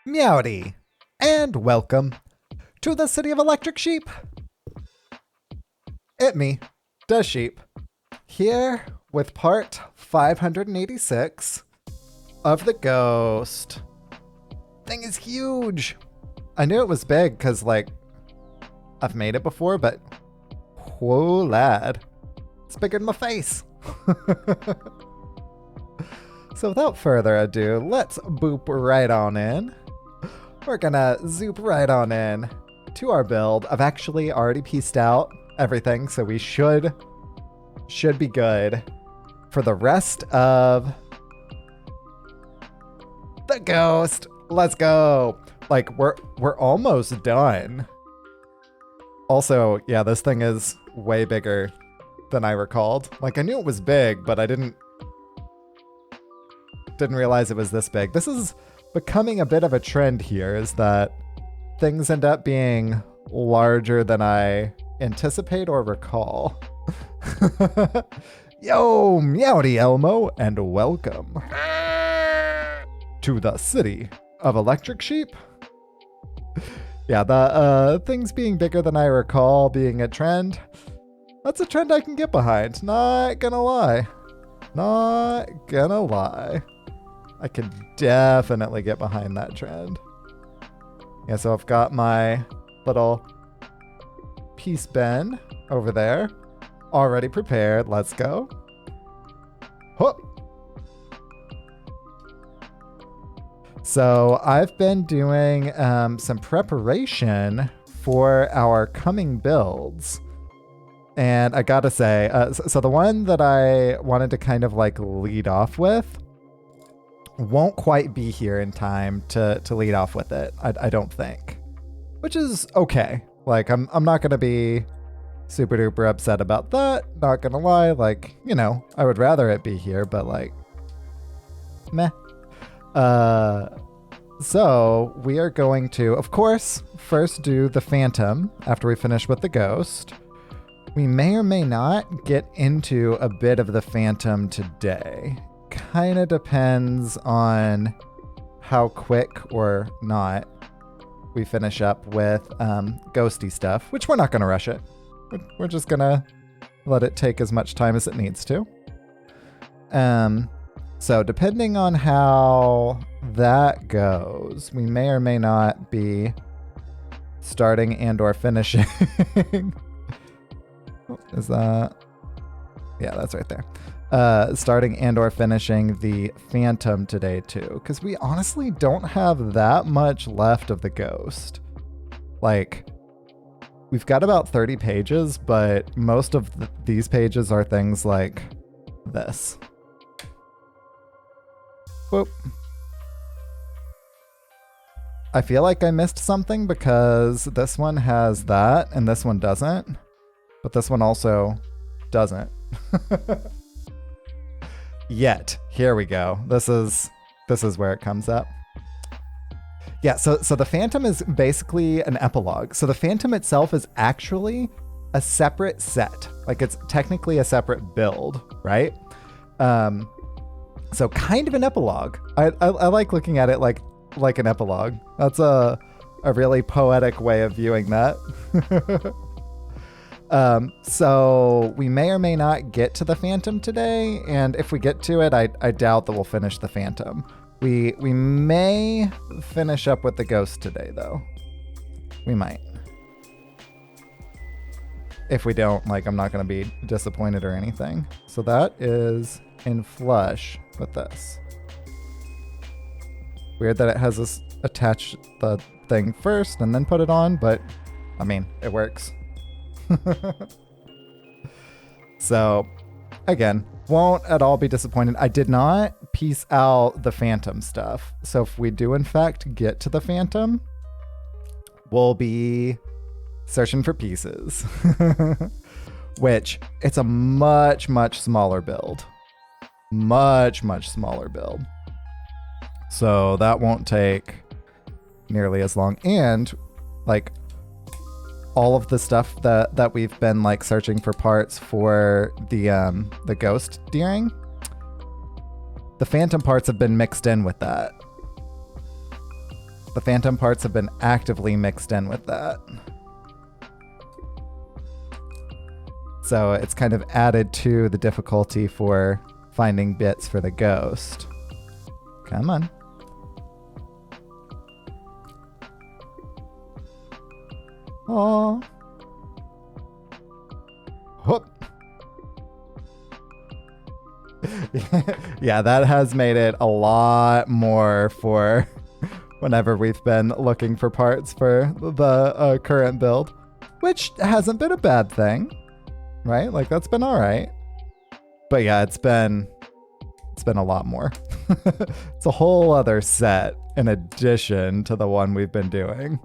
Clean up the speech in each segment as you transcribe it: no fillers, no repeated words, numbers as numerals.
Meowdy, and welcome to the City of Electric Sheep. It me, the sheep, here with part 586 of the Ghost. Thing is huge. I knew it was big because, I've made it before, but whoa, lad, it's bigger than my face. So without further ado, let's boop right on in. We're gonna zoop right on in to our build. I've actually already pieced out everything, so we should be good for the rest of the Ghost. Let's go. We're almost done. Also, yeah, this thing is way bigger than I recalled. I knew it was big, but I didn't realize it was this big. This is becoming a bit of a trend here, is that things end up being larger than I anticipate or recall. Yo, meowdy Elmo, and welcome to the City of Electric Sheep. Yeah, the things being bigger than I recall being a trend, that's a trend I can get behind. Not gonna lie. I can definitely get behind that trend. Yeah, so I've got my little piece bin over there, already prepared. Let's go. Huh. So I've been doing some preparation for our coming builds. And I gotta say, so the one that I wanted to kind of lead off with won't quite be here in time to lead off with it, I don't think. Which is okay. I'm not gonna be super duper upset about that, not gonna lie. I would rather it be here, but meh. So we are going to, of course, first do the Phantom after we finish with the Ghost. We may or may not get into a bit of the Phantom today. Kind of depends on how quick or not we finish up with ghosty stuff, which we're not going to rush it. We're just going to let it take as much time as it needs to. So depending on how that goes, we may or may not be starting and or finishing. Is that? Yeah, that's right there. Starting and or finishing the Phantom today too, because we honestly don't have that much left of the Ghost. We've got about 30 pages, but most of these pages are things like this. Whoop. I feel like I missed something because this one has that and this one doesn't, but this one also doesn't. Yet. Here we go. This is where it comes up. Yeah, so the Phantom is basically an epilogue. So the Phantom itself is actually a separate set. It's technically a separate build, right? So kind of an epilogue. I like looking at it like an epilogue. That's a really poetic way of viewing that. So we may or may not get to the Phantom today, and if we get to it, I doubt that we'll finish the Phantom. We may finish up with the Ghost today, though. We might. If we don't, I'm not going to be disappointed or anything. So that is in flush with this. Weird that it has us attach the thing first and then put it on, but I mean, it works. So, again, won't at all be disappointed. I did not piece out the Phantom stuff. So if we do in fact get to the Phantom, we'll be searching for pieces. Which, it's a much, much smaller build. Much, much smaller build. So that won't take nearly as long. And, all of the stuff that we've been searching for parts for the Ghost during, the Phantom parts have been mixed in with that. The phantom parts have been actively mixed in with that. So it's kind of added to the difficulty for finding bits for the ghost. Come on. Oh. Whoop. Yeah, that has made it a lot more for whenever we've been looking for parts for the current build, which hasn't been a bad thing, right? Like, that's been all right. But yeah, it's been a lot more. It's a whole other set in addition to the one we've been doing.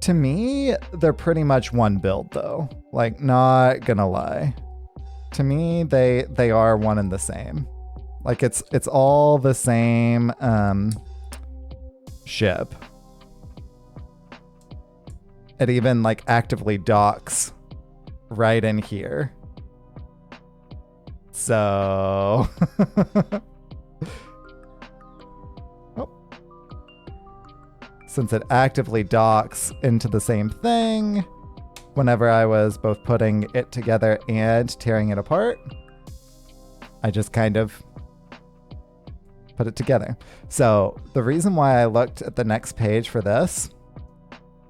To me, they're pretty much one build though. Like, not gonna lie. To me, they are one and the same. Like, it's all the same ship. It even like actively docks right in here. So oh. Since it actively docks into the same thing, whenever I was both putting it together and tearing it apart, I just kind of put it together. So the reason why I looked at the next page for this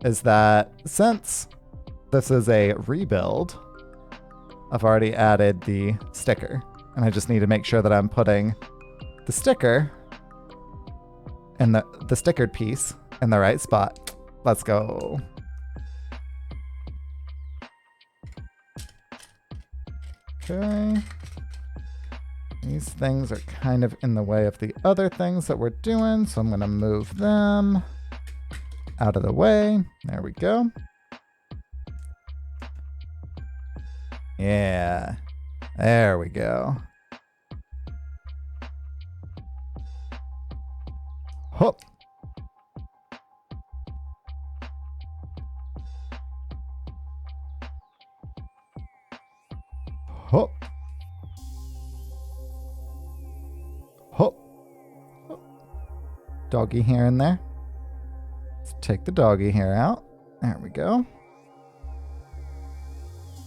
is that since this is a rebuild, I've already added the sticker, and I just need to make sure that I'm putting the sticker and the stickered piece in the right spot. Let's go. Okay. These things are kind of in the way of the other things that we're doing, so I'm going to move them out of the way. There we go. Yeah. There we go. Hop. Hop. Hop. Doggy hair in there. Let's take the doggy hair out. There we go.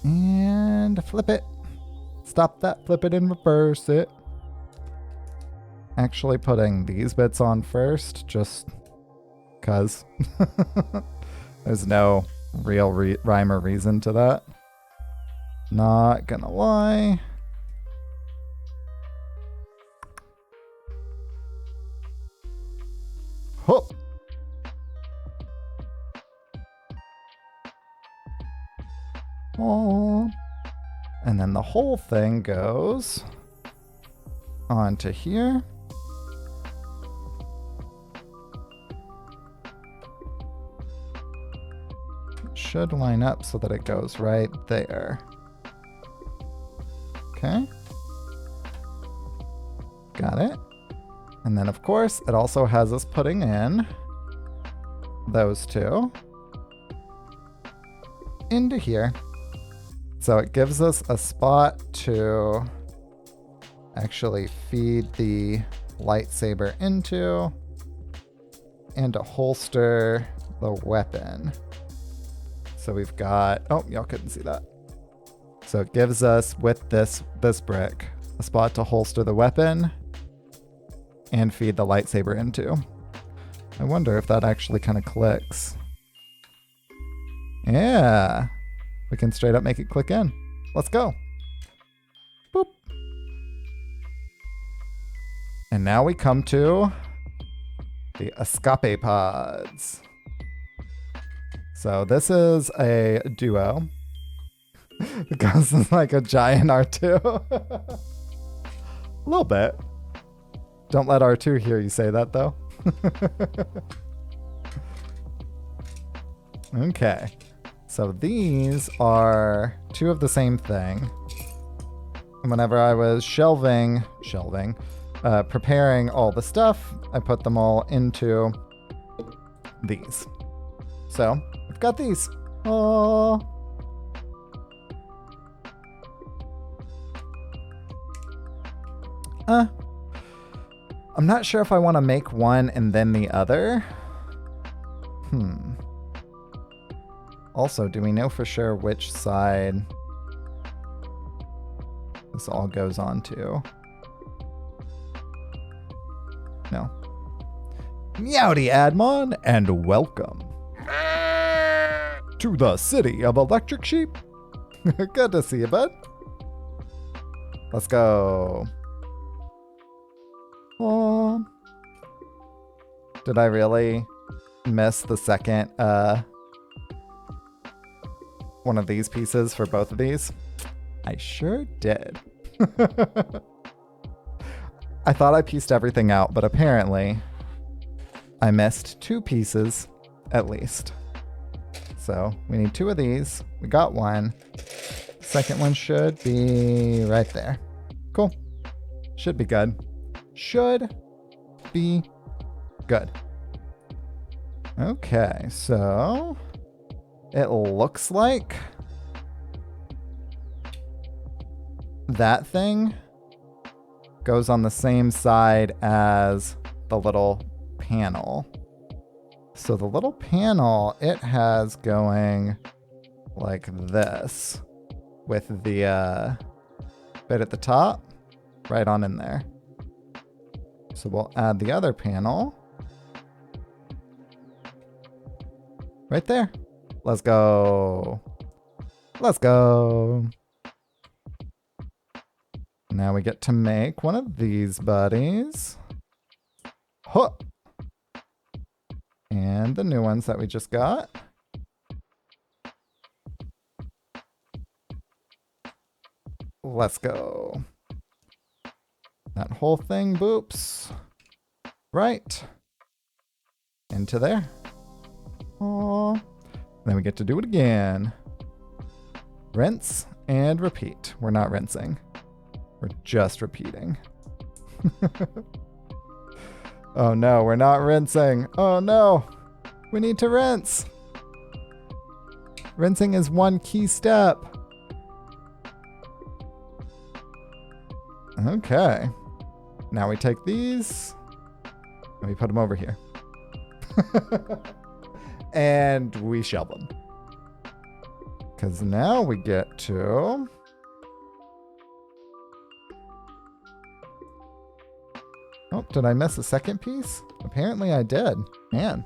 And flip it. Stop that, flip it, and reverse it. Actually putting these bits on first, just cause. There's no real rhyme or reason to that. Not gonna lie. Hop. Oh. And then the whole thing goes onto here. It should line up so that it goes right there. Okay. Got it. And then, of course, it also has us putting in those two into here. So it gives us a spot to actually feed the lightsaber into and to holster the weapon. So we've got, oh, y'all couldn't see that. So it gives us, with this brick, a spot to holster the weapon and feed the lightsaber into. I wonder if that actually kind of clicks. Yeah. We can straight up make it click in. Let's go. Boop. And now we come to the escape pods. So this is a duo. The ghost is like a giant R2. A little bit. Don't let R2 hear you say that, though. Okay. So these are two of the same thing. Whenever I was preparing all the stuff, I put them all into these. So we've got these. Oh. I'm not sure if I want to make one and then the other. Also, do we know for sure which side this all goes on to? No. Meowdy, Admon, and welcome to the city of electric sheep. Good to see you, bud. Let's go. Oh. Did I really miss the second one of these pieces for both of these? I sure did. I thought I pieced everything out, but apparently I missed 2 pieces at least. So we need 2 of these. We got one. Second one should be right there. Cool. Should be good. Should be good. Okay, so it looks like that thing goes on the same side as the little panel. So the little panel, it has going like this with the bit at the top right on in there. So we'll add the other panel right there. Let's go. Let's go. Now we get to make one of these buddies. Huh. And the new ones that we just got. Let's go. That whole thing boops right into there. Aww. Then we get to do it again. Rinse and repeat. We're not rinsing. We're just repeating. Oh no, we're not rinsing. Oh no, we need to rinse. Rinsing is one key step. Okay. Now we take these and we put them over here. And we shell them. Because now we get to... Oh, did I miss a second piece? Apparently I did. Man.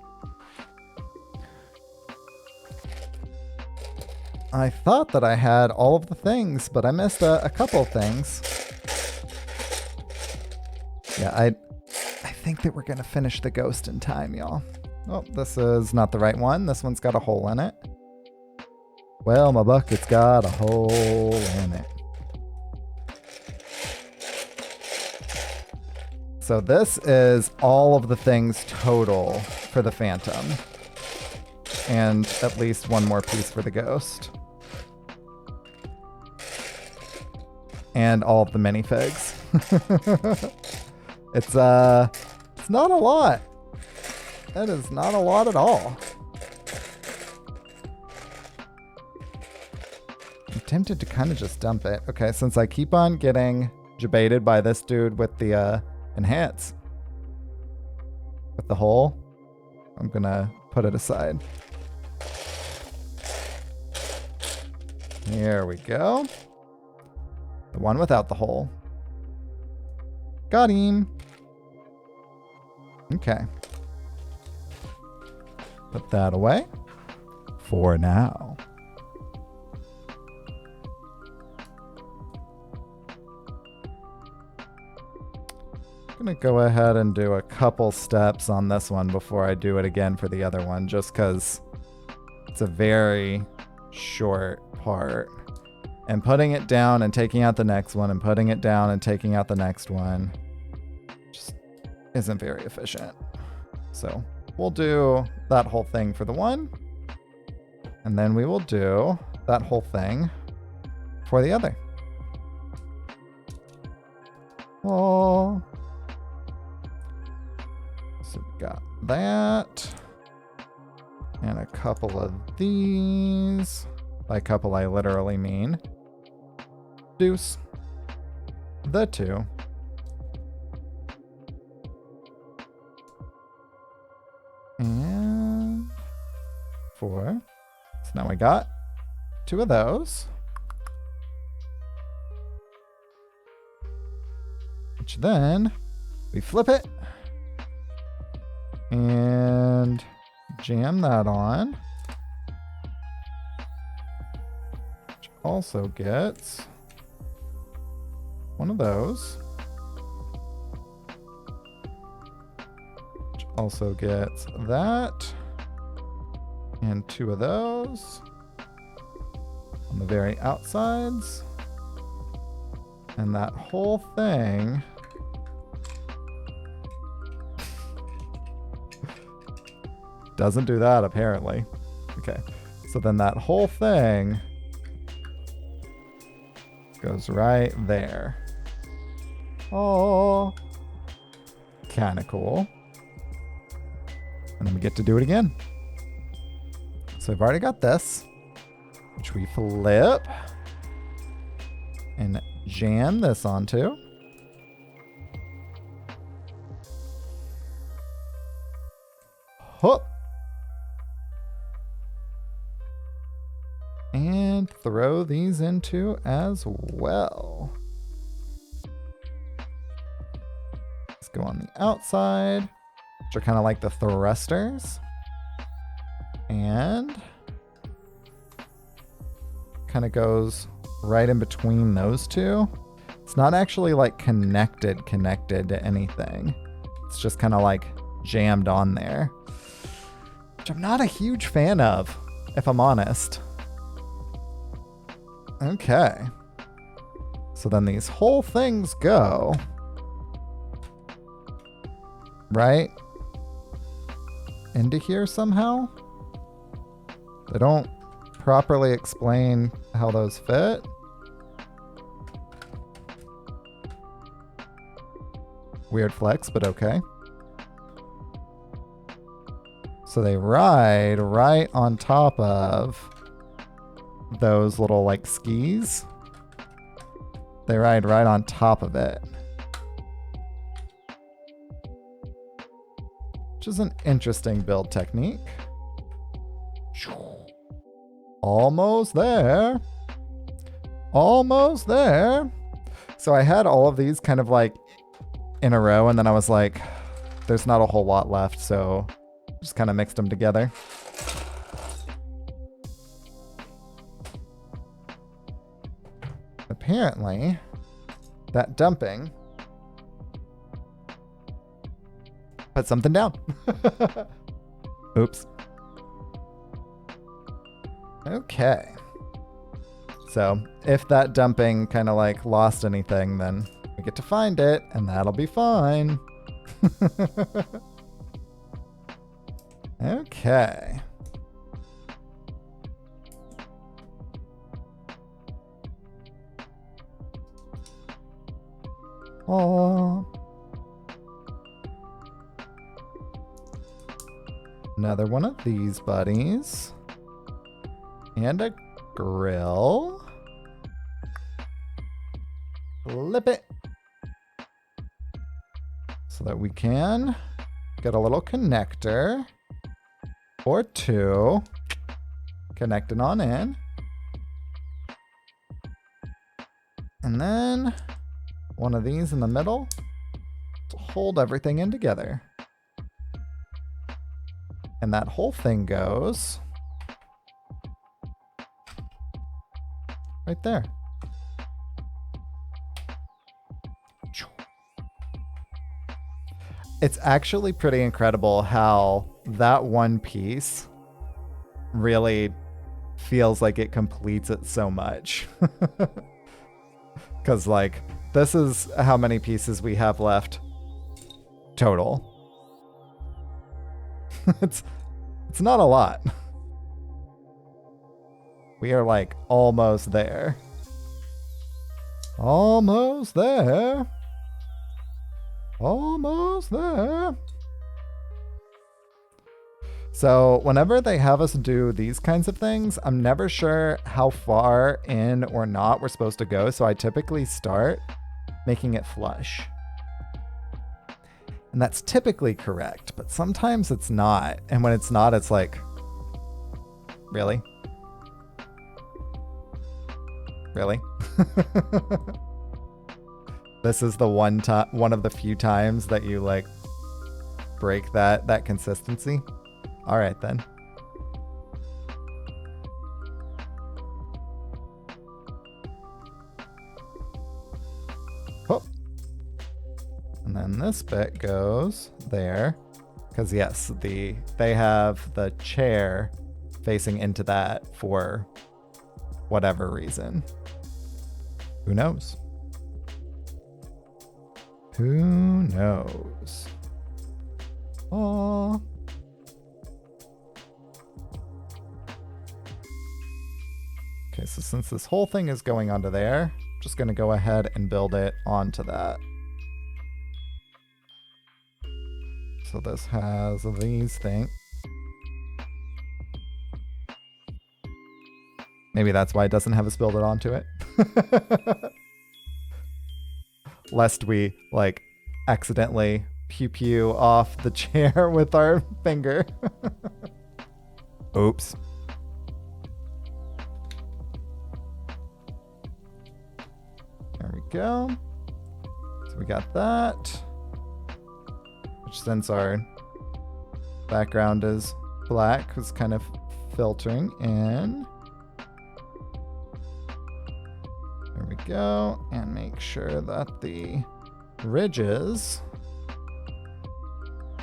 I thought that I had all of the things, but I missed a couple things. Yeah, I think that we're going to finish the ghost in time, y'all. Oh, this is not the right one. This one's got a hole in it. Well, my bucket's got a hole in it. So this is all of the things total for the Phantom. And at least one more piece for the ghost. And all of the minifigs. It's not a lot. That is not a lot at all. I'm tempted to kind of just dump it. Okay, since I keep on getting jebaited by this dude with the enhance. With the hole, I'm gonna put it aside. Here we go. The one without the hole. Got him. Okay. Put that away for now. I'm gonna go ahead and do a couple steps on this one before I do it again for the other one, just because it's a very short part. And putting it down and taking out the next one and putting it down and taking out the next one just isn't very efficient. So we'll do that whole thing for the one. And then we will do that whole thing for the other. Oh. So we got that. And a couple of these. By couple, I literally mean deuce. The two. And 4. So now we got 2 of those. Which then we flip it and jam that on. Which also gets 1 of those. Which also gets that. And 2 of those on the very outsides. And that whole thing doesn't do that, apparently. Okay, so then that whole thing goes right there. Oh, kind of cool. And then we get to do it again. So I've already got this, which we flip and jam this onto. Hook. And throw these into as well. Let's go on the outside, which are kind of like the thrusters. And kind of goes right in between those two. It's not actually like connected to anything. It's just kind of like jammed on there, which I'm not a huge fan of, if I'm honest. Okay. So then these whole things go right into here somehow. They don't properly explain how those fit. Weird flex, but okay. So they ride right on top of those little like skis. They ride right on top of it. Which is an interesting build technique. Almost there. Almost there. So I had all of these kind of like in a row, and then I was like, there's not a whole lot left, so just kind of mixed them together. Apparently, that dumping put something down. Oops. Okay. So if that dumping kind of like lost anything, then we get to find it, and that'll be fine. Okay. Oh. Another one of these buddies. And a grill. Flip it. So that we can get a little connector. Or 2. Connect it on in. And then one of these in the middle to hold everything in together. And that whole thing goes right there. It's actually pretty incredible how that one piece really feels like it completes it so much. Because, like, this is how many pieces we have left total. It's not a lot. We are, like, almost there. Almost there. Almost there. So whenever they have us do these kinds of things, I'm never sure how far in or not we're supposed to go. So I typically start making it flush. And that's typically correct, but sometimes it's not. And when it's not, it's like, really? Really? This is the one of the few times that you like break that consistency. All right then. Oh. And then this bit goes there, because yes, they have the chair facing into that for whatever reason. Who knows? Who knows? Oh. Okay, so since this whole thing is going onto there, I'm just going to go ahead and build it onto that. So this has these things. Maybe that's why it doesn't have us build it onto it. Lest we, like, accidentally pew off the chair with our finger. Oops. There we go. So we got that. Which, since our background is black, was kind of filtering in. There we go. And make sure that the ridges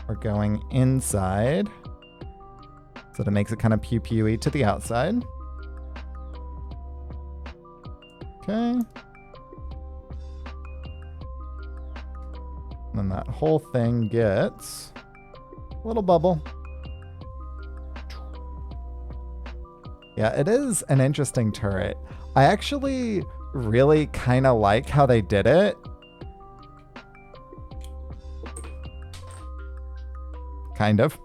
are going inside, so that it makes it kind of pew-pewy to the outside. Okay. And then that whole thing gets a little bubble. Yeah, it is an interesting turret. I actually really kind of like how they did it. Kind of.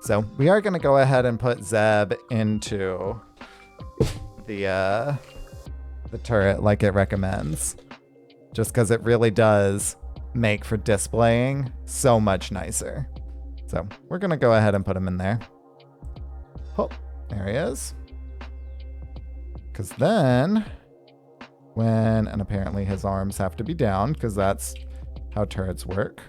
So we are going to go ahead and put Zeb into the turret like it recommends, just because it really does make for displaying so much nicer. So we're going to go ahead and put him in there. Oh, there he is. Because then and apparently his arms have to be down, because that's how turrets work.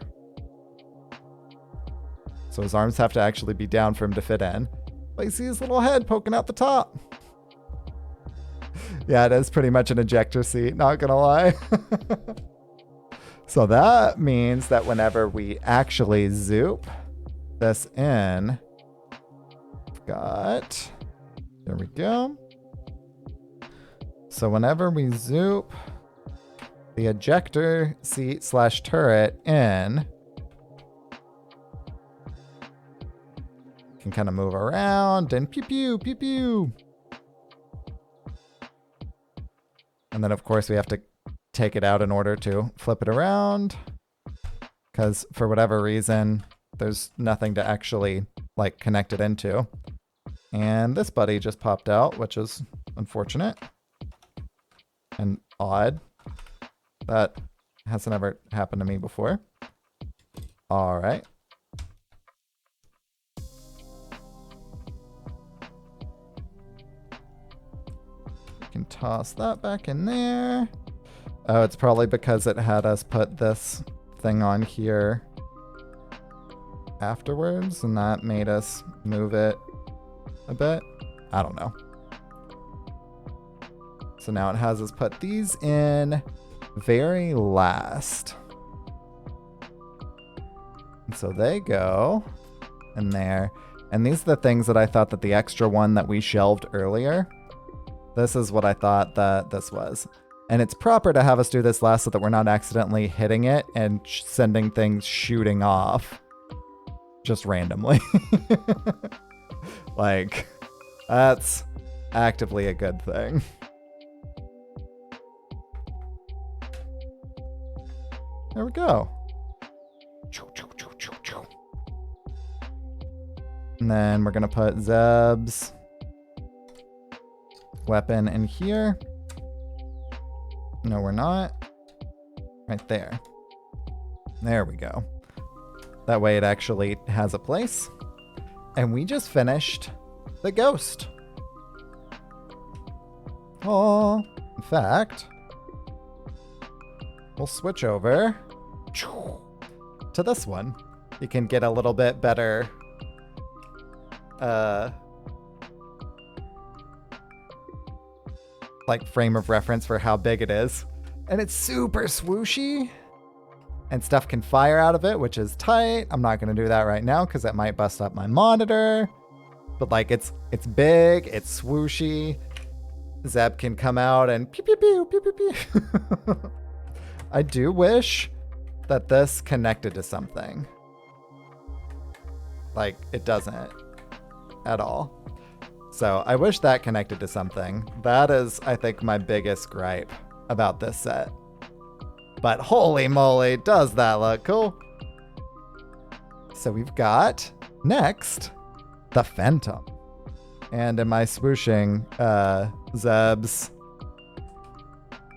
So his arms have to actually be down for him to fit in. But you see his little head poking out the top. Yeah, it is pretty much an ejector seat, not gonna lie. So that means that whenever we actually zoop this in, there we go. So whenever we zoop the ejector seat / turret in, can kind of move around and pew pew pew pew. And then of course we have to take it out in order to flip it around, because for whatever reason there's nothing to actually like connect it into. And this buddy just popped out, which is unfortunate and odd. That hasn't ever happened to me before. All right. We can toss that back in there. Oh, it's probably because it had us put this thing on here afterwards, and that made us move it a bit. I don't know. So now it has us put these in very last. And so they go in there. And these are the things that I thought that the extra one that we shelved earlier, this is what I thought that this was. And it's proper to have us do this last so that we're not accidentally hitting it and sending things shooting off just randomly. Like, that's actively a good thing. There we go. And then we're going to put Zeb's weapon in here. No, we're not. Right there. There we go. That way it actually has a place. And we just finished the ghost. Oh, in fact, we'll switch over to this one. You can get a little bit better like frame of reference for how big it is. And it's super swooshy. And stuff can fire out of it, which is tight. I'm not going to do that right now because that might bust up my monitor. But like it's big, it's swooshy. Zeb can come out and pew pew pew pew pew pew. I do wish that this connected to something. Like it doesn't at all. So I wish that connected to something. That is, I think, my biggest gripe about this set. But holy moly, does that look cool? So we've got, next, the Phantom. And in my swooshing, Zeb's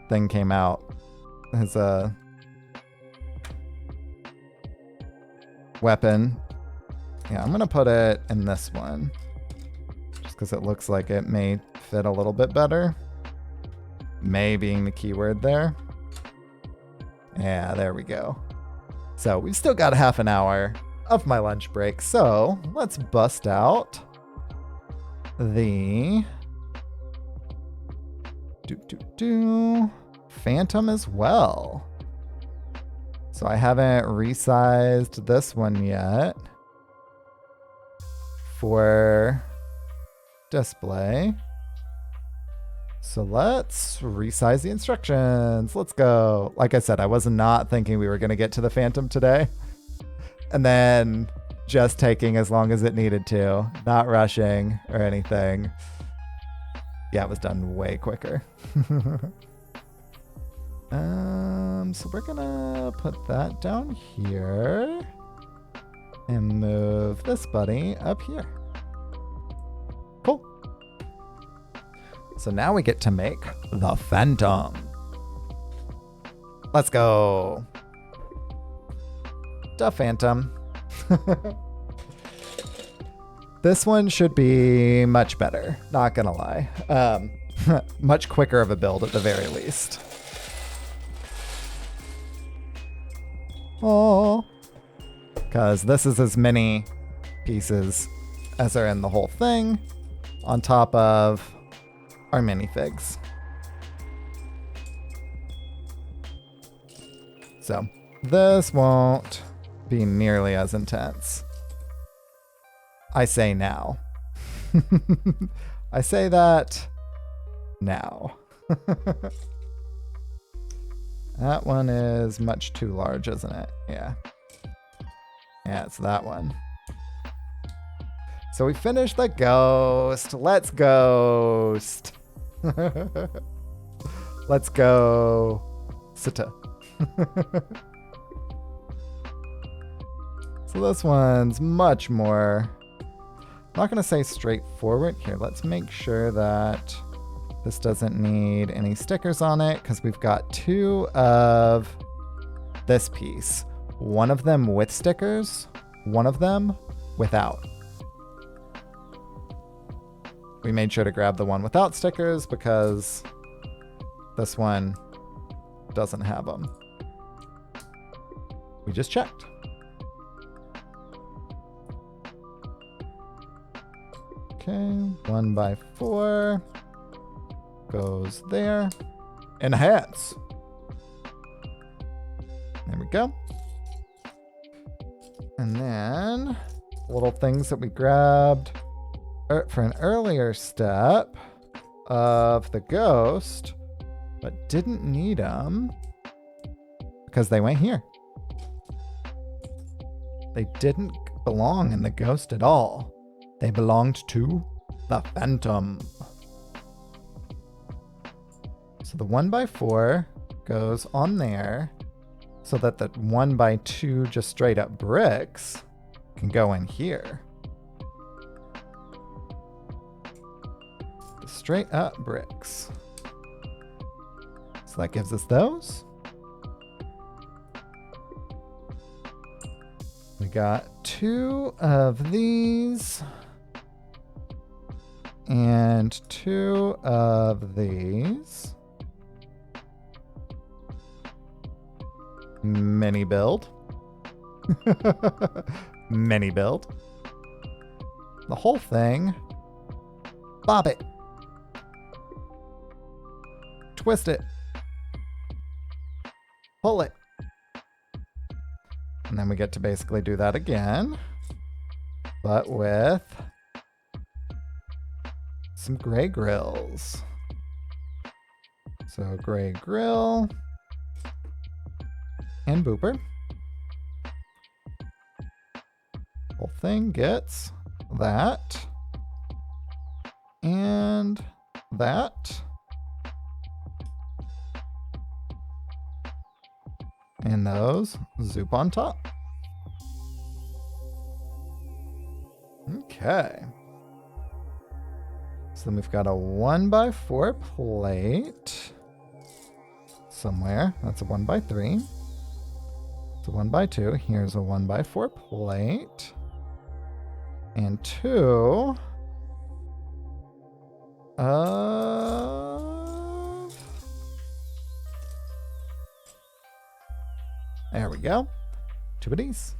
thing came out. His weapon. Yeah, I'm going to put it in this one. Just because it looks like it may fit a little bit better. May being the keyword there. Yeah, there we go. So we've still got half an hour of my lunch break. So let's bust out the Phantom as well. So I haven't resized this one yet for display. So let's resize the instructions. Let's go. Like I said, I was not thinking we were going to get to the Phantom today. And then just taking as long as it needed to, not rushing or anything. Yeah, it was done way quicker. So we're going to put that down here and move this buddy up here. Cool. So now we get to make the Phantom. Let's go. The Phantom. This one should be much better, not gonna lie. Much quicker of a build at the very least. Oh, because this is as many pieces as are in the whole thing on top of our minifigs. So this won't be nearly as intense. I say now. I say that now. That one is much too large, isn't it? Yeah. Yeah, it's that one. So we finished the ghost. Let's ghost. Let's go. Sita. So this one's much more, I'm not going to say straightforward. Here, let's make sure that this doesn't need any stickers on it because we've got two of this piece. One of them with stickers, one of them without. We made sure to grab the one without stickers because this one doesn't have them. We just checked. Okay, 1x4 goes there. Enhance. There we go. And then little things that we grabbed for an earlier step of the ghost, but didn't need them because they went here. They didn't belong in the ghost at all. They belonged to the Phantom. So the 1x4 goes on there so that the 1x2 just straight up bricks can go in here. The straight up bricks. So that gives us those. got 2 of these. And 2 of these. Mini build. Mini build. The whole thing. Bob it. Twist it. Pull it. And then we get to basically do that again, but with some gray grills. So gray grill and booper. Whole thing gets that and that. And those zoop on top. Okay. So then we've got a 1x4 plate somewhere. That's a 1x3. It's a 1x2. Here's a 1x4 plate. And 2 of... There we go. 2 of these.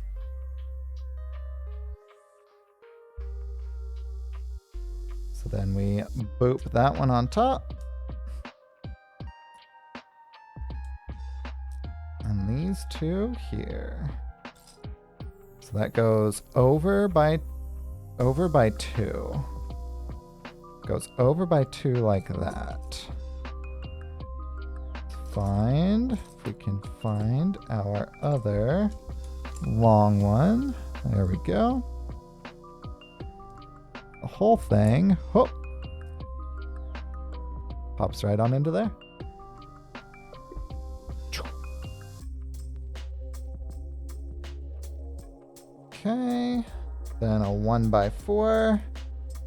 So then we boop that one on top. And these 2 here. So that goes over by 2. Goes over by 2 like that. If we can find our other long one. There we go. The whole thing, whoop, pops right on into there. Okay, then a 1x4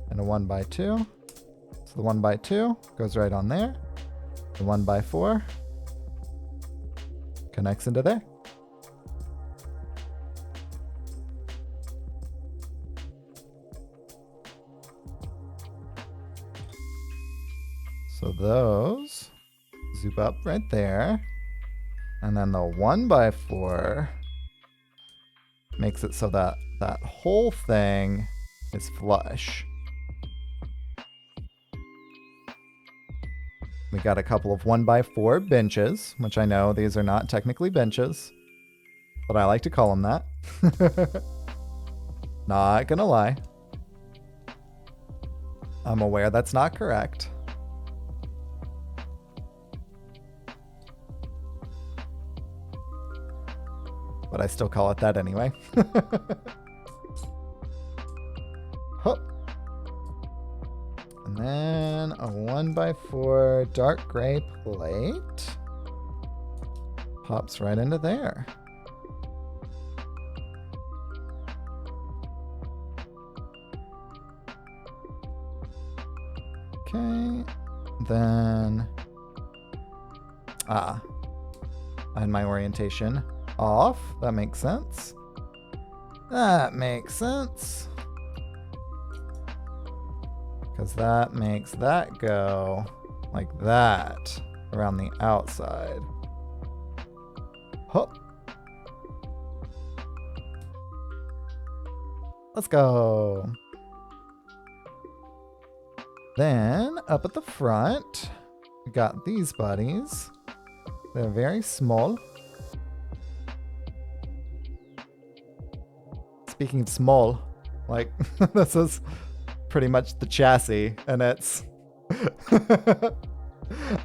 and a 1x2. So the 1x2 goes right on there. The 1x4 connects into there. So those zoop up right there. And then the 1x4 makes it so that that whole thing is flush. We got a couple of 1x4 benches, which I know these are not technically benches, but I like to call them that. Not gonna lie. I'm aware that's not correct. But I still call it that anyway. Hup. And then a 1x4 dark gray plate pops right into there. Okay, then I had my orientation off. That makes sense. That makes sense. Because that makes that go like that around the outside. Hop. Let's go. Then up at the front, we got these buddies. They're very small. Speaking of small, like this is pretty much the chassis, and it's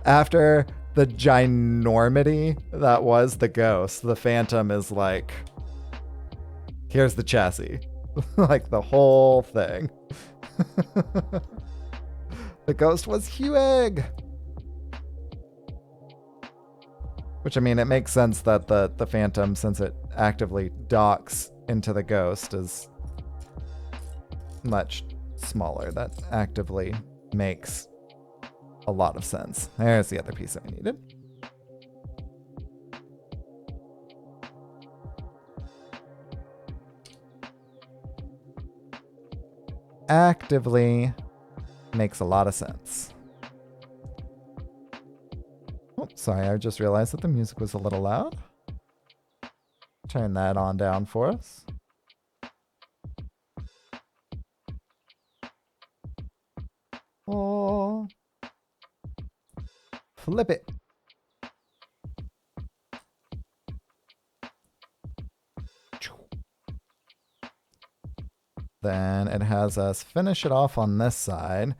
after the ginormity that was the Ghost, the Phantom is like, here's the chassis. Like the whole thing. The Ghost was huge. Which, I mean, it makes sense that the Phantom, since it actively docks into the Ghost, is much smaller. That actively makes a lot of sense. There's the other piece that we needed. actively makes a lot of sense. Oh, sorry, I just realized that the music was a little loud. Turn that on down for us. Oh, flip it. Then it has us finish it off on this side.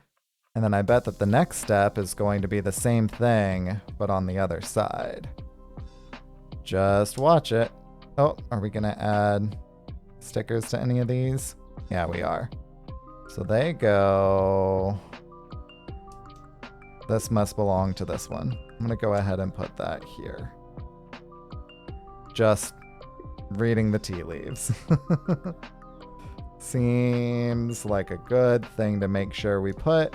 And then I bet that the next step is going to be the same thing, but on the other side. Just watch it. Oh, are we going to add stickers to any of these? Yeah, we are. So they go... This must belong to this one. I'm going to go ahead and put that here. Just reading the tea leaves. Seems like a good thing to make sure we put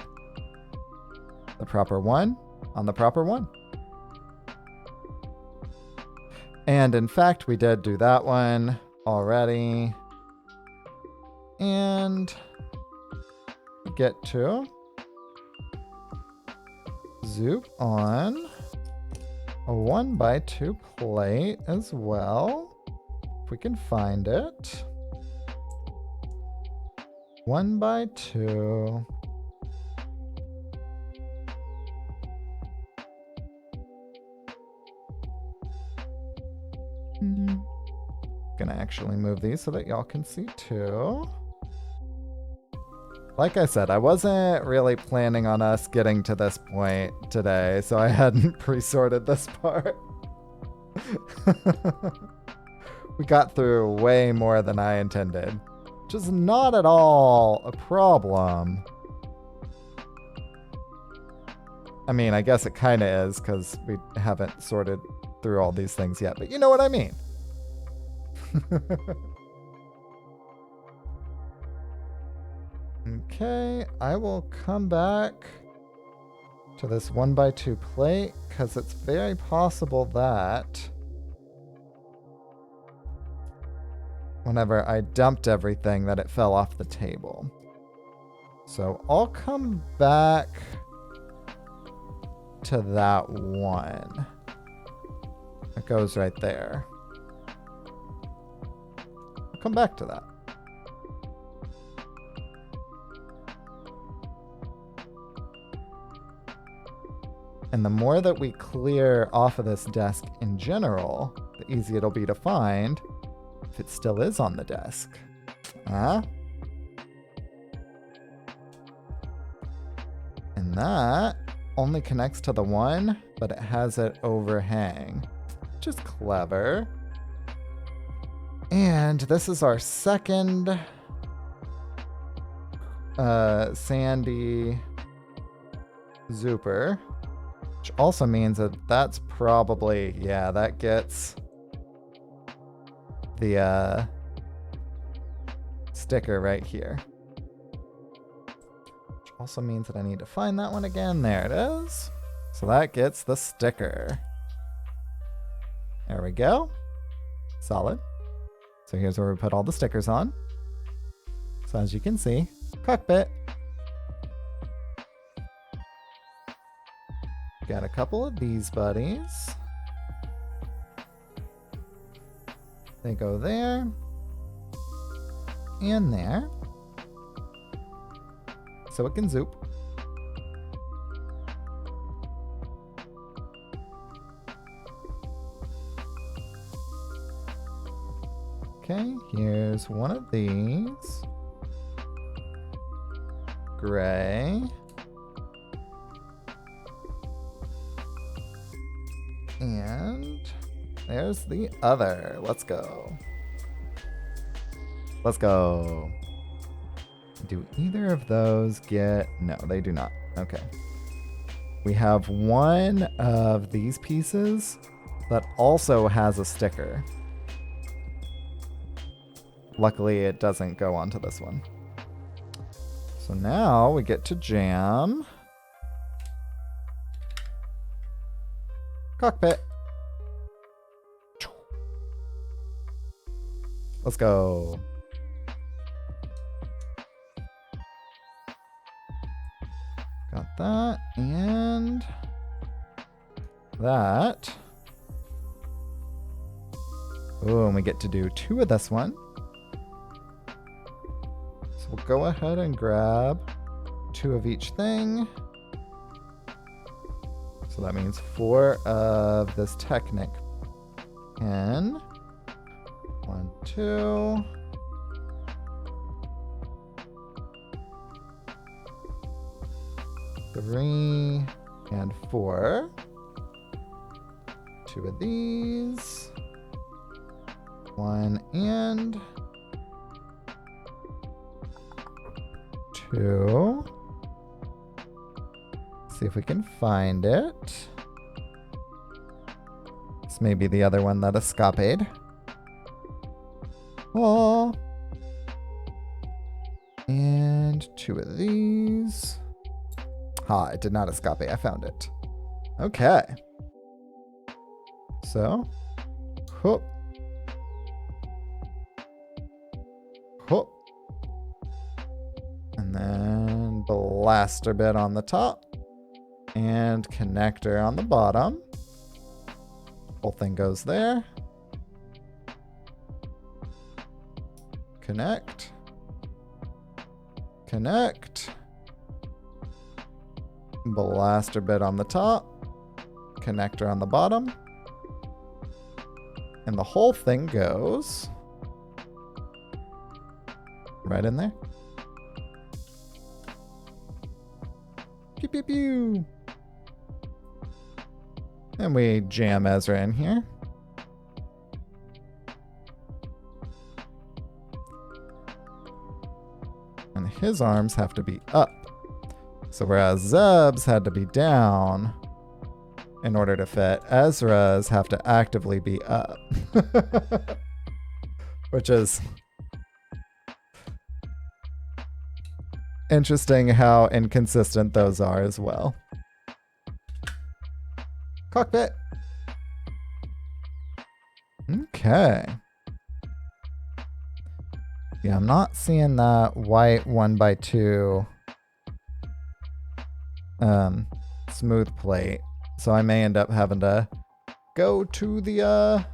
the proper one on the proper one. And in fact, we did do that one already. And get to zoop on a 1x2 plate as well, if we can find it. 1x2. Gonna actually move these so that y'all can see too. Like I said, I wasn't really planning on us getting to this point today, so I hadn't pre-sorted this part. We got through way more than I intended, which is not at all a problem. I mean, I guess it kind of is, because we haven't sorted through all these things yet, but you know what I mean. Okay, I will come back to this 1x2 plate, because it's very possible that whenever I dumped everything that it fell off the table. So I'll come back to that one. It goes right there. I'll come back to that. And the more that we clear off of this desk in general, the easier it'll be to find if it still is on the desk. Huh? And that only connects to the one, but it has it overhang, which is clever. And this is our second sandy Zooper, which also means that that's probably, yeah, that gets the sticker right here. Which also means that I need to find that one again. There it is. So that gets the sticker. There we go. Solid. So here's where we put all the stickers on. So as you can see, cockpit. Got a couple of these buddies. They go there. And there. So it can zoop. Okay, here's one of these. Gray. And there's the other. Let's go. Let's go. Do either of those get... No, they do not. Okay. We have one of these pieces that also has a sticker. Luckily, it doesn't go onto this one. So now we get to jam. Cockpit. Let's go. Got that and that. Oh, and we get to do 2 of this one. So we'll go ahead and grab 2 of each thing. So that means 4 of this Technic pen. 1, 2. Three and 4. 2 of these. 1 and 2. See if we can find it. This may be the other one that escaped. Oh. And 2 of these. Ha, it did not escape. I found it. Okay. So, whoop. Whoop. And then blaster bit on the top. And connector on the bottom. Whole thing goes there. Connect. Connect. Blaster bit on the top. Connector on the bottom. And the whole thing goes right in there. Pew pew pew. And we jam Ezra in here. And his arms have to be up. So whereas Zeb's had to be down in order to fit, Ezra's have to actively be up. Which is interesting how inconsistent those are as well. Cockpit. Okay. Yeah, I'm not seeing that white 1x2 smooth plate, so I may end up having to go to the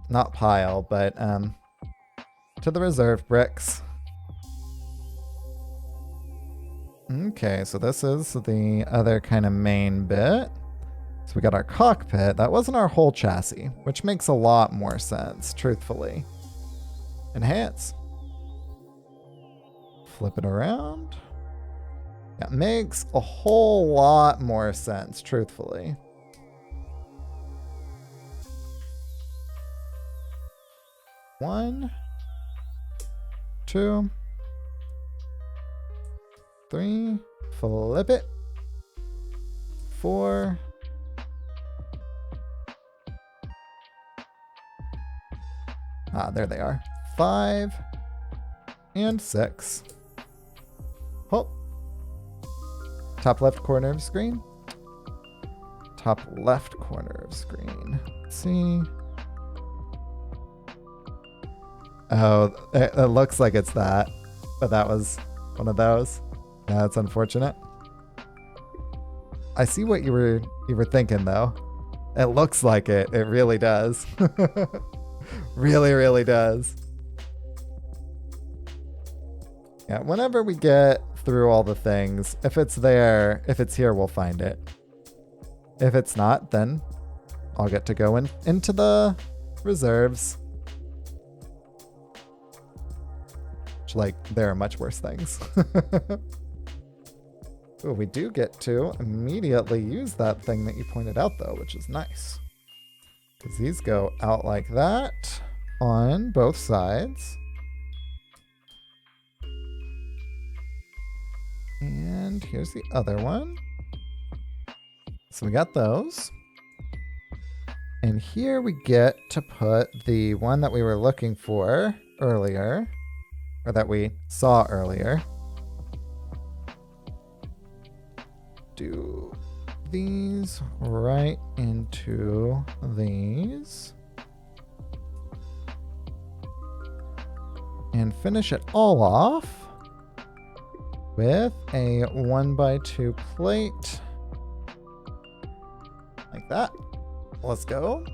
not pile, but to the reserve bricks. Okay, so this is the other kind of main bit. So we got our cockpit. That wasn't our whole chassis, which makes a lot more sense, truthfully. Enhance. Flip it around. That makes a whole lot more sense, truthfully. One, 2, 3, flip it. 4. Ah, there they are. 5 and 6. Oh. Top left corner of screen. Top left corner of screen. Let's see. Oh, it looks like it's that, but that was one of those. That's unfortunate. I see what you were thinking though. It looks like it. It really does. Really, really does. Yeah, whenever we get through all the things, if it's there, if it's here, we'll find it. If it's not, then I'll get to go into the reserves. Like, there are much worse things. Ooh, we do get to immediately use that thing that you pointed out, though, which is nice. Because these go out like that on both sides. And here's the other one. So we got those. And here we get to put the one that we were looking for earlier. Or that we saw earlier. Do these right into these. And finish it all off with a 1x2 plate. Like that. Let's go.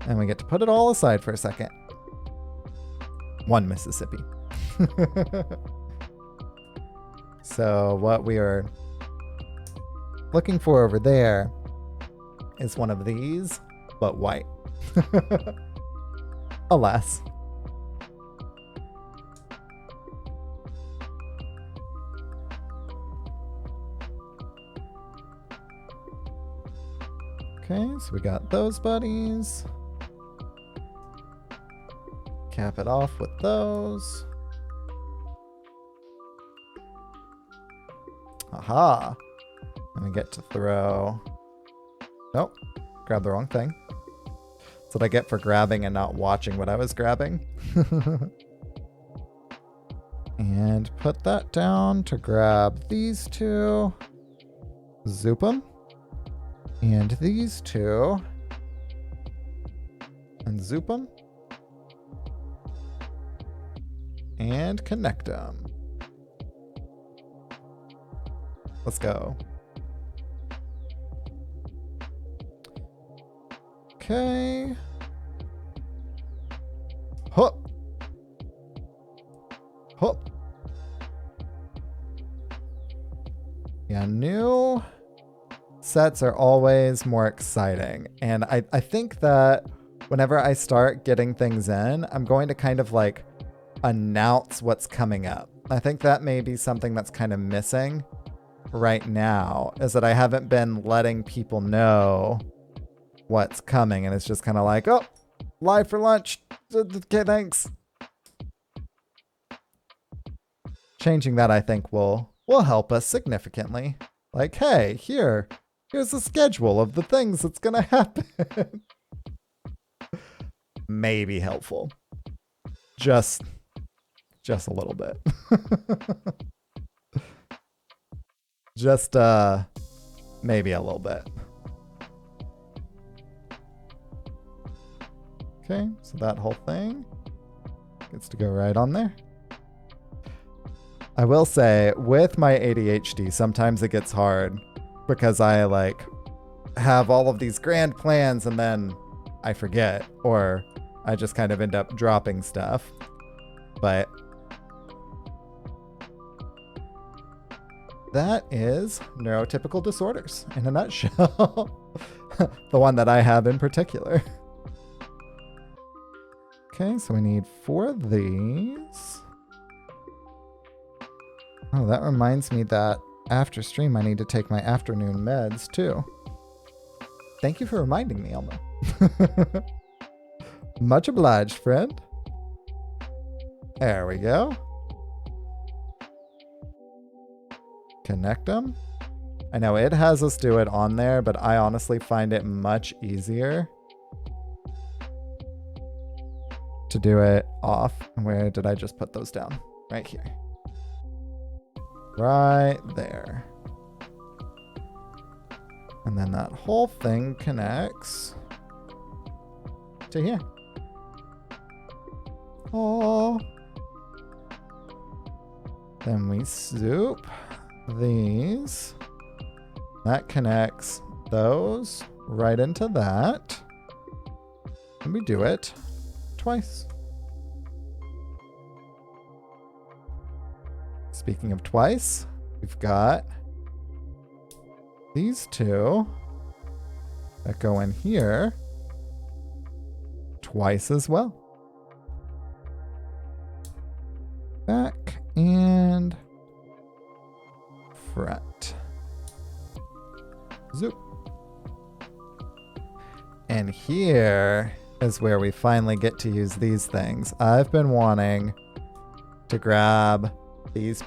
And we get to put it all aside for a second. One Mississippi. So what we are looking for over there is one of these, but white. Alas. Okay, so we got those buddies. Cap it off with those. Aha. And we get to throw... Nope. Grab the wrong thing. That's what I get for grabbing and not watching what I was grabbing. And put that down to grab these two. Zoop them. And these two. And zoop them. And connect them. Let's go. Okay. Hup. Hup. Yeah, new sets are always more exciting. And I think that whenever I start getting things in, I'm going to kind of like announce what's coming up. I think that may be something that's kind of missing right now, is that I haven't been letting people know what's coming, and it's just kind of like, oh, live for lunch. Okay, thanks. Changing that, I think, will help us significantly. Like, hey, here's the schedule of the things that's gonna happen. Maybe helpful. Just a little bit. Just maybe a little bit. Okay, so that whole thing gets to go right on there. I will say, with my ADHD, sometimes it gets hard because I like have all of these grand plans and then I forget, or I just kind of end up dropping stuff. But that is neurotypical disorders in a nutshell. The one that I have in particular. Okay, so we need 4 of these. Oh, that reminds me that after stream I need to take my afternoon meds too. Thank you for reminding me, Elmo. Much obliged, friend. There we go. Connect them. I know it has us do it on there, but I honestly find it much easier to do it off. Where did I just put those down? Right here. Right there. And then that whole thing connects to here. Oh. Then we soup these. That connects those right into that. And we do it twice. Speaking of twice, we've got these two that go in here twice as well. Back and front. Zoop. And here is where we finally get to use these things. I've been wanting to grab these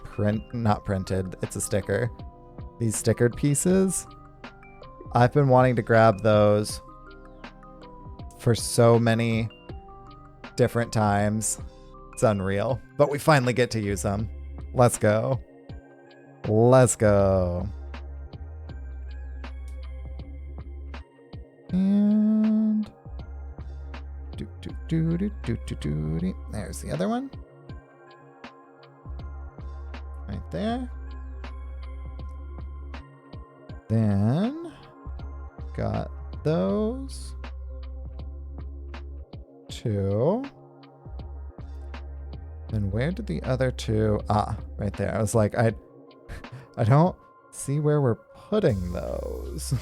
not printed, it's a sticker. These stickered pieces. I've been wanting to grab those for so many different times. It's unreal. But we finally get to use them. Let's go. Let's go. And there's the other one. Right there. Then got those 2. Then where did the other 2? Ah, right there. I was like, I don't see where we're putting those.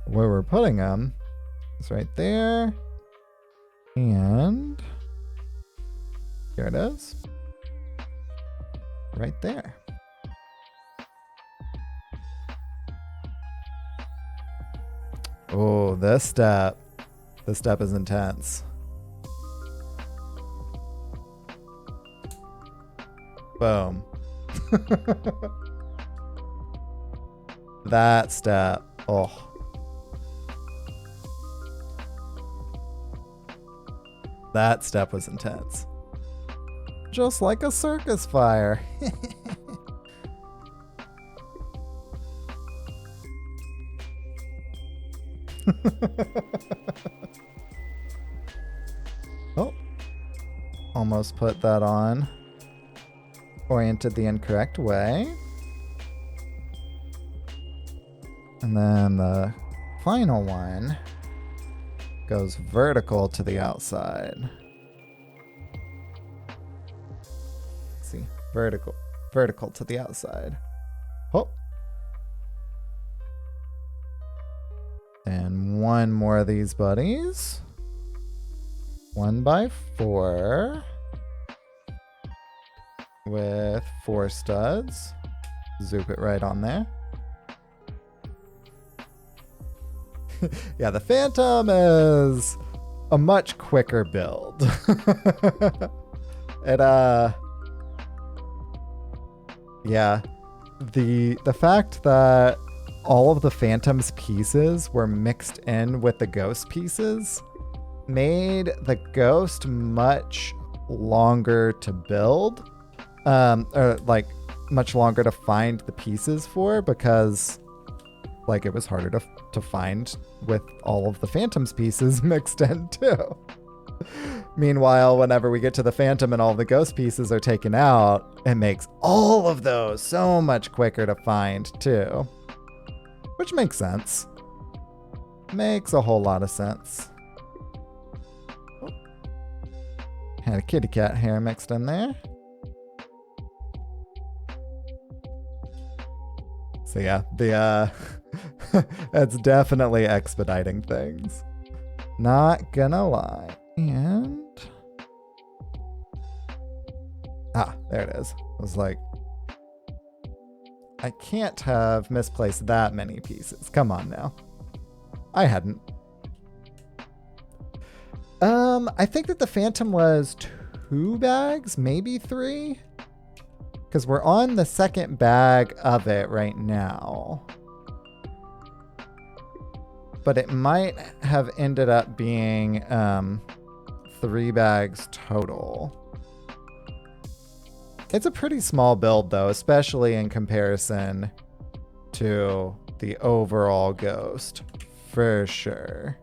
Where we're putting them is right there. And here it is. Right there. Oh, this step. This step is intense. Boom. That step. Oh. That step was intense. Just like a circus fire. Oh. Almost put that on. Oriented the incorrect way. And then the final one goes vertical to the outside. Let's see, vertical to the outside. Oh. And one more of these buddies. 1x4 with 4 studs. Zoop it right on there. Yeah, the Phantom is a much quicker build. Yeah, the fact that all of the Phantom's pieces were mixed in with the Ghost pieces made the Ghost much longer to build, or like much longer to find the pieces for, because like it was harder to find with all of the Phantom's pieces mixed in too. Meanwhile, whenever we get to the Phantom and all the Ghost pieces are taken out, it makes all of those so much quicker to find too. Which makes sense. Makes a whole lot of sense. Oh. Had a kitty cat hair mixed in there. So yeah, that's definitely expediting things. Not gonna lie. And there it is. I was like, I can't have misplaced that many pieces. Come on now. I hadn't. I think that the Phantom was 2 bags, maybe 3. Because we're on the second bag of it right now. But it might have ended up being 3 bags total. It's a pretty small build though, especially in comparison to the overall Ghost, for sure.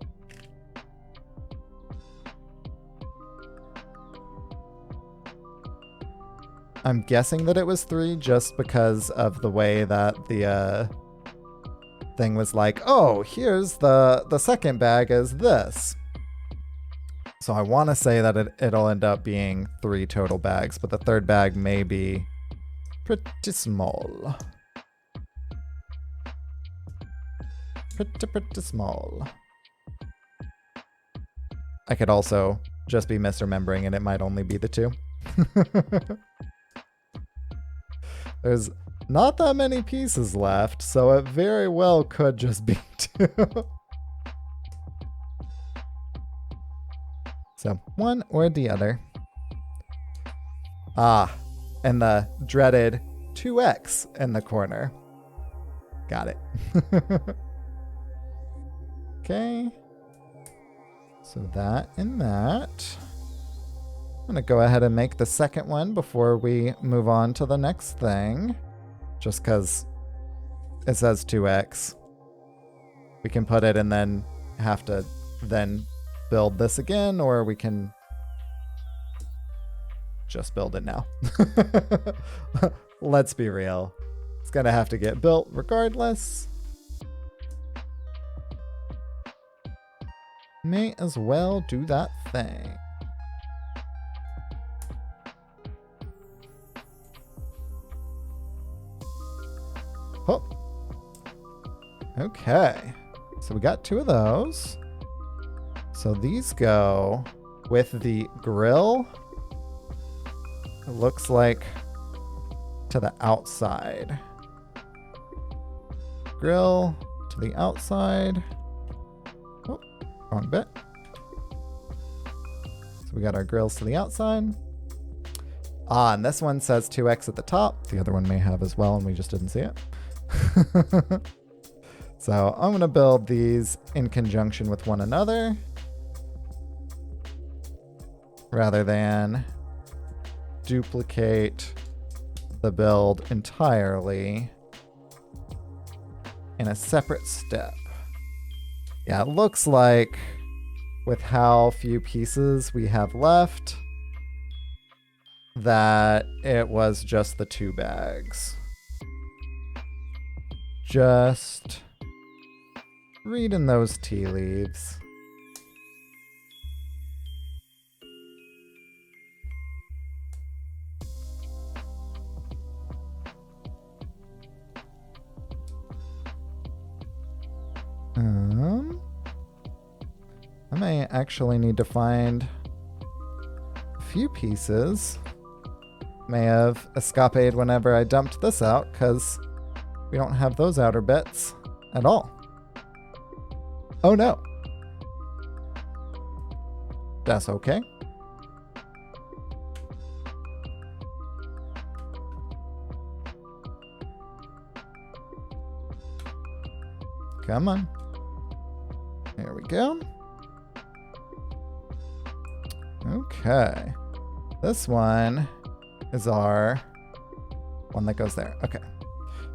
I'm guessing that it was 3 just because of the way that the thing was like, oh, here's the second bag is this. So I want to say that it'll end up being 3 total bags, but the third bag may be pretty small. Pretty small. I could also just be misremembering and it might only be the 2. There's not that many pieces left, so it very well could just be 2. So, one or the other. And the dreaded 2x in the corner. Got it. Okay. So that and that. I'm going to go ahead and make the second one before we move on to the next thing. Just because it says 2x. We can put it and then have to then build this again, or we can just build it now. Let's be real. It's gonna have to get built regardless. May as well do that thing. Oh. Okay. So we got 2 of those. So these go with the grill. It looks like to the outside. Grill to the outside. Oh, wrong bit. So we got our grills to the outside. Ah, and this one says 2x at the top. The other one may have as well, and we just didn't see it. So I'm going to build these in conjunction with one another rather than duplicate the build entirely in a separate step. Yeah, it looks like with how few pieces we have left that it was just the 2 bags. Just reading those tea leaves. I may actually need to find a few pieces. May have escaped whenever I dumped this out, because we don't have those outer bits at all. Oh no. That's okay. Come on. There we go. Okay. This one is our one that goes there. Okay.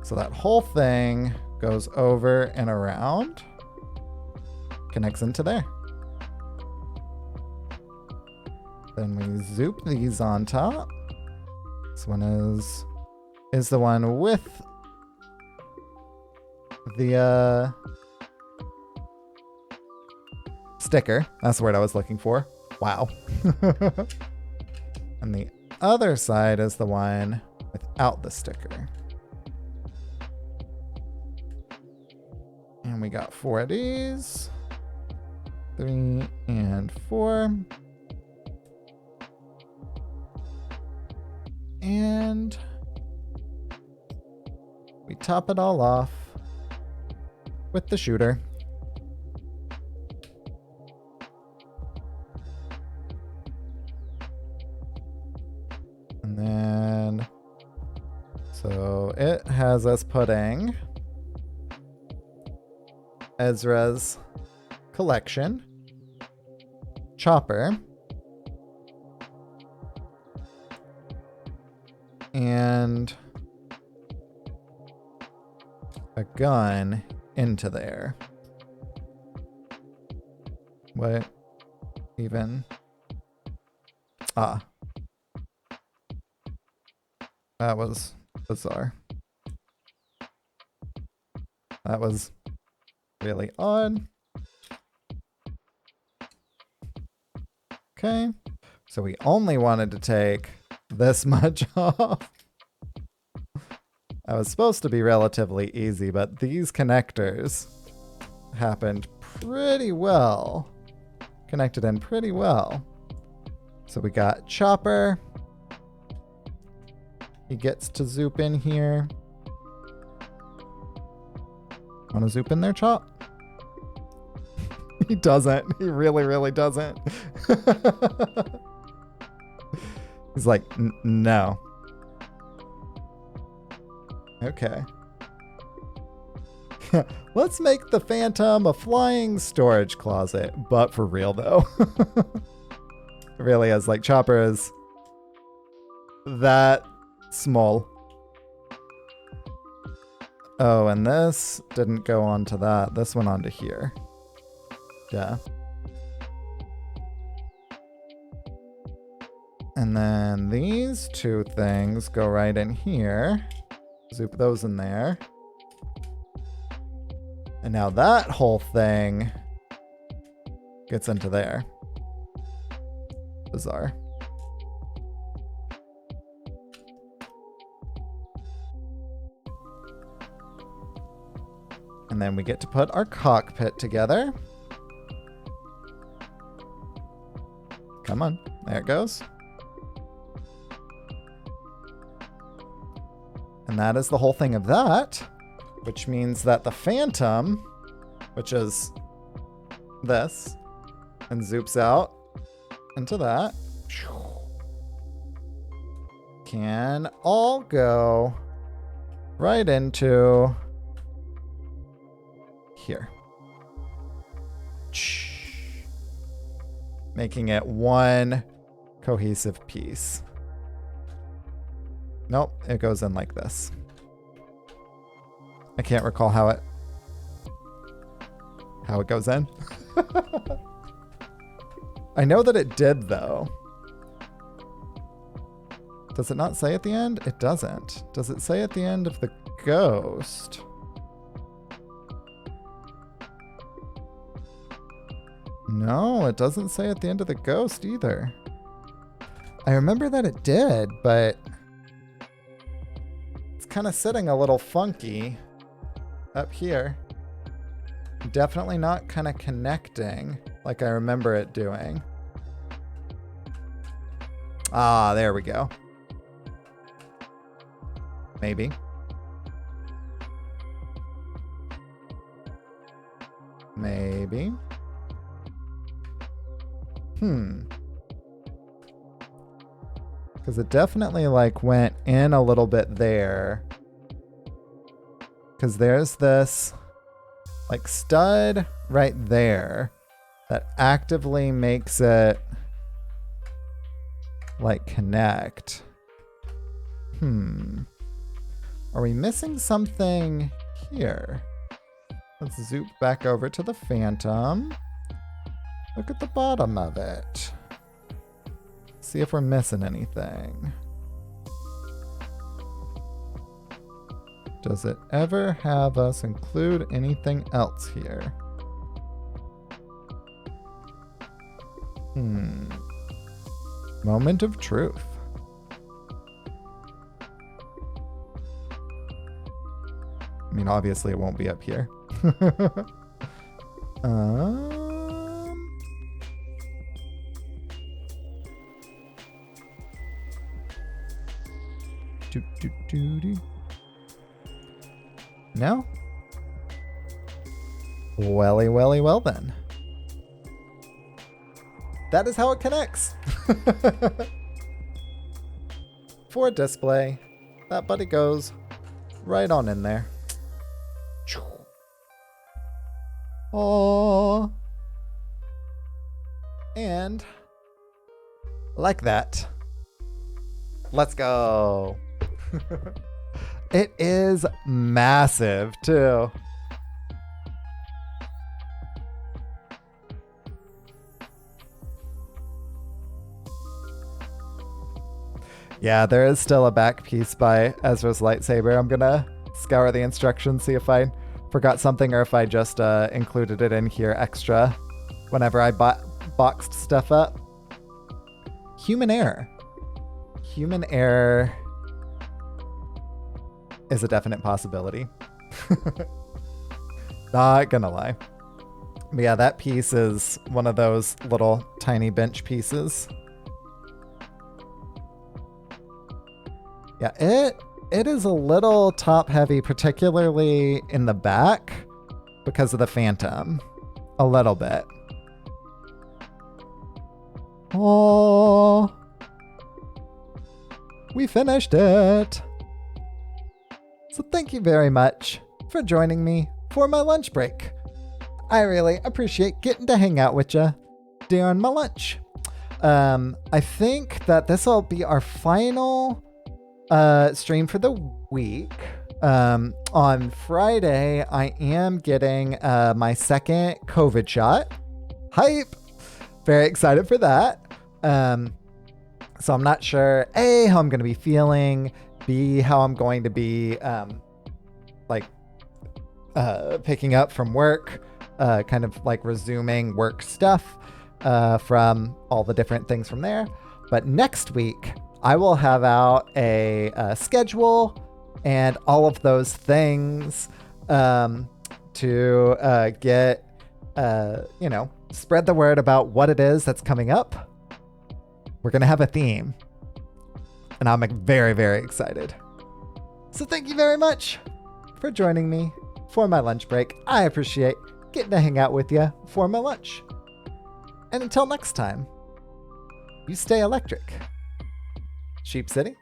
So that whole thing goes over and around. Connects into there. Then we zoop these on top. This one is the one with the sticker. That's the word I was looking for. Wow. And the other side is the one without the sticker. And we got 4 of these. 3 and 4. And we top it all off with the shooter. And then, so it has us putting Ezra's collection, chopper, and a gun into there. What even? Ah. That was bizarre. That was really odd. Okay. So we only wanted to take this much off. That was supposed to be relatively easy, but these connectors happened pretty well. Connected in pretty well. So we got Chopper. He gets to zoop in here. Want to zoop in there, Chop? He doesn't. He really, really doesn't. He's like, no. Okay. Let's make the Phantom a flying storage closet. But for real, though. It really is. Like, Chopper is that small. Oh, and this didn't go onto that. This went onto here. Yeah. And then these two things go right in here. Zoop those in there. And now that whole thing gets into there. Bizarre. And then we get to put our cockpit together. Come on, there it goes. And that is the whole thing of that, which means that the Phantom, which is this, and zoops out into that, can all go right into here. Making it one cohesive piece. Nope, it goes in like this. I can't recall how it goes in. I know that it did though. Does it not say at the end? It doesn't. Does it say at the end of the ghost? No, it doesn't say at the end of the ghost either. I remember that it did, but it's kind of sitting a little funky up here. Definitely not kind of connecting like I remember it doing. Ah, there we go. Maybe. Maybe. Because it definitely like went in a little bit there. Because there's this like stud right there that actively makes it like connect. Are we missing something here? Let's zoom back over to the Phantom. Look at the bottom of it. See if we're missing anything. Does it ever have us include anything else here? Moment of truth. I mean, obviously it won't be up here. No? Welly, welly, well then. That is how it connects. For display, that buddy goes right on in there. Oh, and like that. Let's go. It is massive too. Yeah, there is still a back piece by Ezra's lightsaber. I'm gonna scour the instructions, see if I forgot something or if I just included it in here extra whenever I boxed stuff up. Human error. Human error is a definite possibility. Not gonna lie. But yeah, that piece is one of those little tiny bench pieces. Yeah, it is a little top heavy, particularly in the back because of the Phantom. A little bit. Oh, we finished it. So thank you very much for joining me for my lunch break. I really appreciate getting to hang out with you during my lunch. I think that this will be our final stream for the week. On Friday, I am getting my second COVID shot. Hype! Very excited for that. So I'm not sure, A, how I'm going to be feeling, B, how I'm going to be like picking up from work, kind of like resuming work stuff from all the different things from there. But next week, I will have out a schedule and all of those things to get, spread the word about what it is that's coming up. We're going to have a theme, and I'm very, very excited. So thank you very much for joining me for my lunch break. I appreciate getting to hang out with you for my lunch. And until next time, you stay electric. Sheep City.